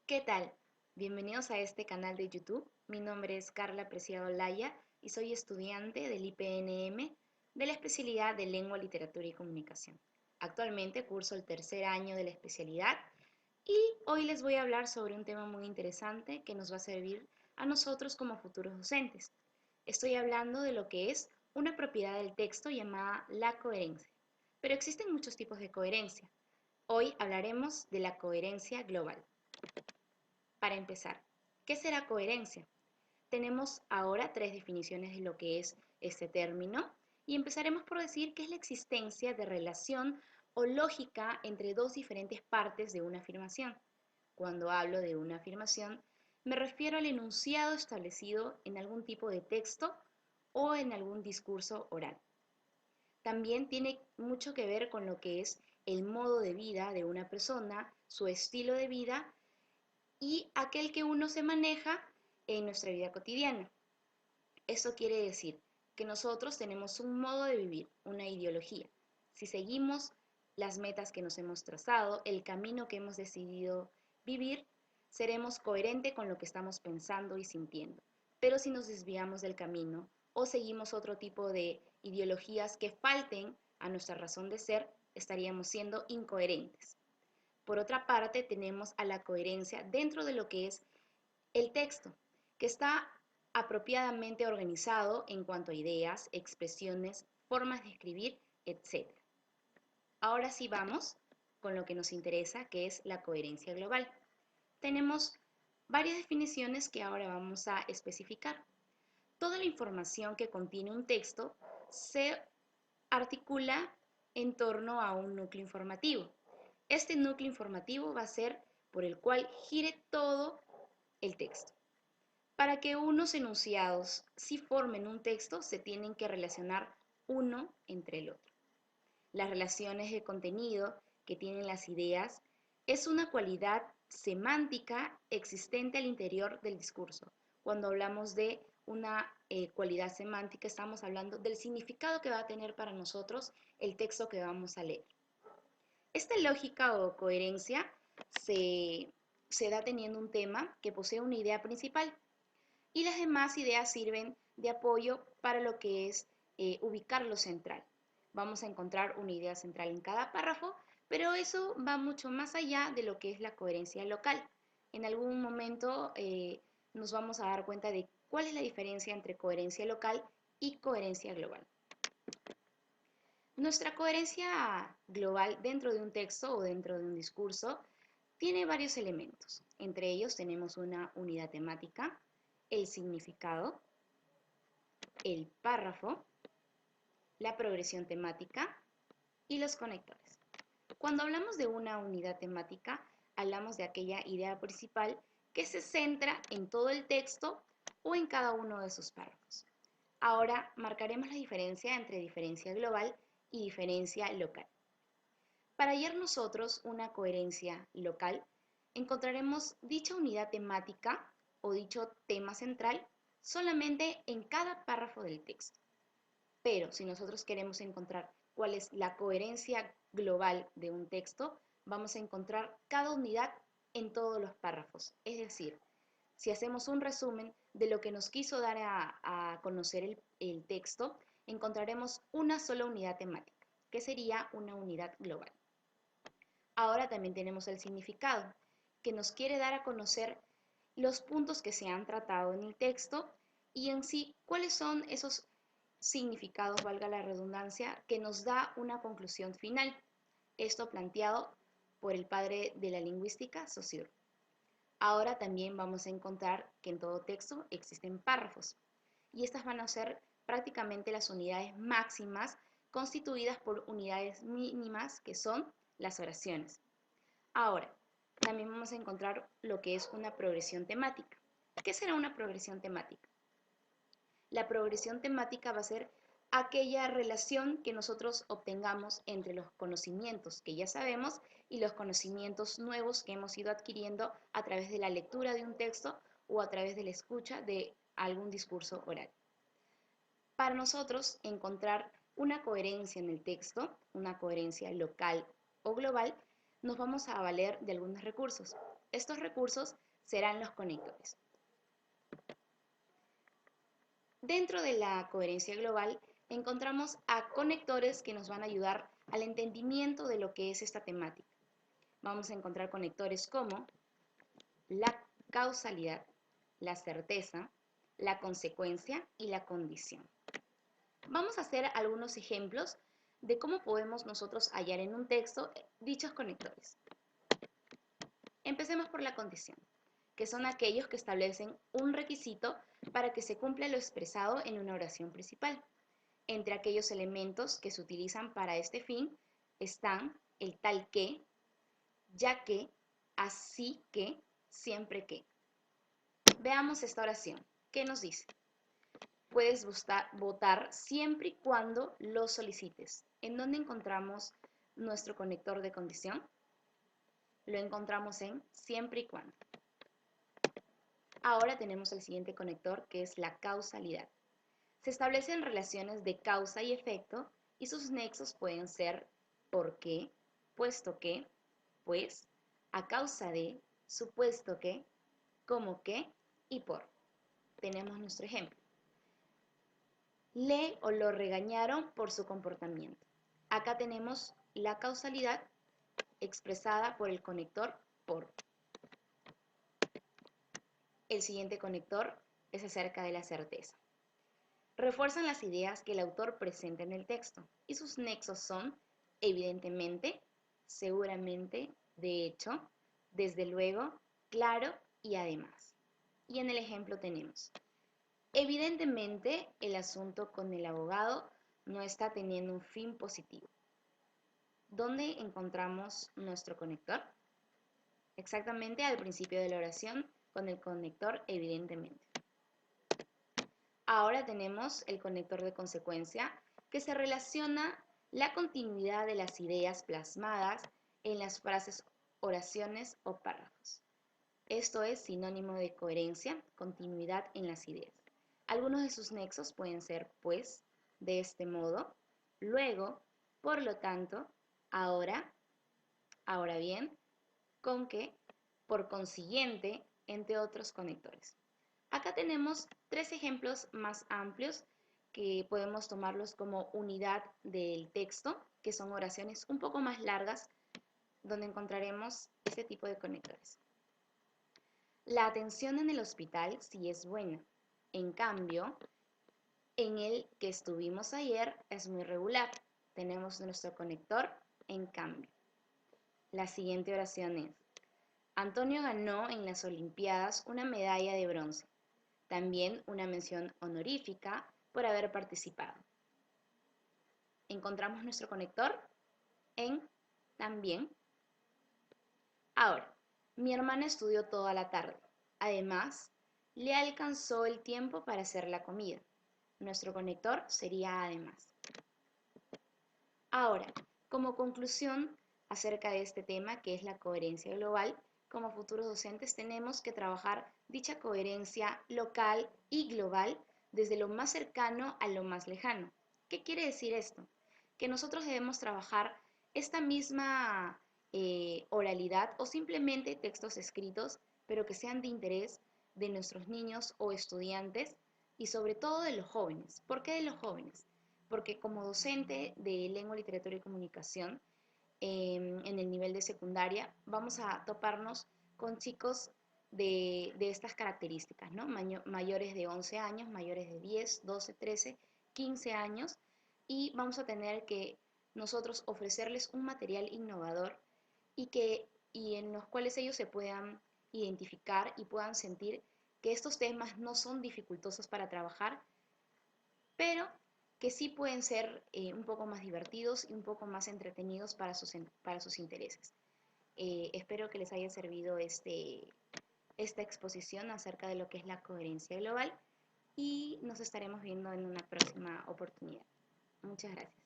¿Qué tal? Bienvenidos a este canal de YouTube. Mi nombre es Carla Preciado Laya y soy estudiante del IPNM de la especialidad de Lengua, Literatura y Comunicación. Actualmente curso el tercer año de la especialidad y hoy les voy a hablar sobre un tema muy interesante que nos va a servir a nosotros como futuros docentes. Estoy hablando de lo que es una propiedad del texto llamada la coherencia. Pero existen muchos tipos de coherencia. Hoy hablaremos de la coherencia global. Para empezar, ¿qué será coherencia? Tenemos ahora tres definiciones de lo que es este término y empezaremos por decir que es la existencia de relación o lógica entre dos diferentes partes de una afirmación. Cuando hablo de una afirmación, me refiero al enunciado establecido en algún tipo de texto o en algún discurso oral. También tiene mucho que ver con lo que es el modo de vida de una persona, su estilo de vida y aquel que uno se maneja en nuestra vida cotidiana. Eso quiere decir que nosotros tenemos un modo de vivir, una ideología. Si seguimos las metas que nos hemos trazado, el camino que hemos decidido vivir, seremos coherentes con lo que estamos pensando y sintiendo. Pero si nos desviamos del camino o seguimos otro tipo de ideologías que falten a nuestra razón de ser, estaríamos siendo incoherentes. Por otra parte, tenemos a la coherencia dentro de lo que es el texto, que está apropiadamente organizado en cuanto a ideas, expresiones, formas de escribir, etc. Ahora sí vamos con lo que nos interesa, que es la coherencia global. Tenemos varias definiciones que ahora vamos a especificar. Toda la información que contiene un texto se articula en torno a un núcleo informativo. Este núcleo informativo va a ser por el cual gire todo el texto. Para que unos enunciados sí formen un texto, se tienen que relacionar uno entre el otro. Las relaciones de contenido que tienen las ideas es una cualidad semántica existente al interior del discurso. Cuando hablamos de una cualidad semántica, estamos hablando del significado que va a tener para nosotros el texto que vamos a leer. Esta lógica o coherencia se da teniendo un tema que posee una idea principal y las demás ideas sirven de apoyo para lo que es ubicar lo central. Vamos a encontrar una idea central en cada párrafo, pero eso va mucho más allá de lo que es la coherencia local. En algún momento nos vamos a dar cuenta de cuál es la diferencia entre coherencia local y coherencia global. Nuestra coherencia global dentro de un texto o dentro de un discurso tiene varios elementos. Entre ellos tenemos una unidad temática, el significado, el párrafo, la progresión temática y los conectores. Cuando hablamos de una unidad temática, hablamos de aquella idea principal que se centra en todo el texto o en cada uno de sus párrafos. Ahora marcaremos la diferencia entre diferencia global y diferencia local. Para hallar nosotros una coherencia local, encontraremos dicha unidad temática o dicho tema central solamente en cada párrafo del texto. Pero si nosotros queremos encontrar cuál es la coherencia global de un texto, vamos a encontrar cada unidad en todos los párrafos. Es decir, si hacemos un resumen de lo que nos quiso dar a conocer el texto, encontraremos una sola unidad temática, que sería una unidad global. Ahora también tenemos el significado, que nos quiere dar a conocer los puntos que se han tratado en el texto y en sí cuáles son esos significados, valga la redundancia, que nos da una conclusión final. Esto planteado por el padre de la lingüística, Saussure. Ahora también vamos a encontrar que en todo texto existen párrafos y estas van a ser prácticamente las unidades máximas constituidas por unidades mínimas que son las oraciones. Ahora, también vamos a encontrar lo que es una progresión temática. ¿Qué será una progresión temática? La progresión temática va a ser aquella relación que nosotros obtengamos entre los conocimientos que ya sabemos y los conocimientos nuevos que hemos ido adquiriendo a través de la lectura de un texto o a través de la escucha de algún discurso oral. Para nosotros encontrar una coherencia en el texto, una coherencia local o global, nos vamos a valer de algunos recursos. Estos recursos serán los conectores. Dentro de la coherencia global encontramos a conectores que nos van a ayudar al entendimiento de lo que es esta temática. Vamos a encontrar conectores como la causalidad, la certeza, la consecuencia y la condición. Vamos a hacer algunos ejemplos de cómo podemos nosotros hallar en un texto dichos conectores. Empecemos por la condición, que son aquellos que establecen un requisito para que se cumpla lo expresado en una oración principal. Entre aquellos elementos que se utilizan para este fin están el tal que, ya que, así que, siempre que. Veamos esta oración. ¿Qué nos dice? Puedes votar siempre y cuando lo solicites. ¿En dónde encontramos nuestro conector de condición? Lo encontramos en siempre y cuando. Ahora tenemos el siguiente conector, que es la causalidad. Se establecen relaciones de causa y efecto y sus nexos pueden ser por qué, puesto que, pues, a causa de, supuesto que, como que y por. Tenemos nuestro ejemplo. Le o lo regañaron por su comportamiento. Acá tenemos la causalidad expresada por el conector por. El siguiente conector es acerca de la certeza. Refuerzan las ideas que el autor presenta en el texto y sus nexos son evidentemente, seguramente, de hecho, desde luego, claro y además. Y en el ejemplo tenemos: evidentemente, el asunto con el abogado no está teniendo un fin positivo. ¿Dónde encontramos nuestro conector? Exactamente al principio de la oración con el conector evidentemente. Ahora tenemos el conector de consecuencia, que se relaciona la continuidad de las ideas plasmadas en las frases, oraciones o párrafos. Esto es sinónimo de coherencia, continuidad en las ideas. Algunos de sus nexos pueden ser pues, de este modo, luego, por lo tanto, ahora, ahora bien, con que, por consiguiente, entre otros conectores. Acá tenemos 3 ejemplos más amplios que podemos tomarlos como unidad del texto, que son oraciones un poco más largas, donde encontraremos este tipo de conectores. La atención en el hospital sí es buena. En cambio, en el que estuvimos ayer es muy regular. Tenemos nuestro conector en cambio. La siguiente oración es: Antonio ganó en las Olimpiadas una medalla de bronce. También una mención honorífica por haber participado. Encontramos nuestro conector en también. Ahora, mi hermana estudió toda la tarde. Además, le alcanzó el tiempo para hacer la comida. Nuestro conector sería además. Ahora, como conclusión acerca de este tema, que es la coherencia global, como futuros docentes tenemos que trabajar dicha coherencia local y global desde lo más cercano a lo más lejano. ¿Qué quiere decir esto? Que nosotros debemos trabajar esta misma oralidad o simplemente textos escritos, pero que sean de interés de nuestros niños o estudiantes y sobre todo de los jóvenes. ¿Por qué de los jóvenes? Porque como docente de lengua, literatura y comunicación, en el nivel de secundaria, vamos a toparnos con chicos de estas características, ¿no? Mayores de 11 años, mayores de 10, 12, 13, 15 años, y vamos a tener que nosotros ofrecerles un material innovador y en los cuales ellos se puedan identificar y puedan sentir que estos temas no son dificultosos para trabajar, pero que sí pueden ser un poco más divertidos y un poco más entretenidos para sus intereses. Espero que les haya servido esta exposición acerca de lo que es la coherencia global y nos estaremos viendo en una próxima oportunidad. Muchas gracias.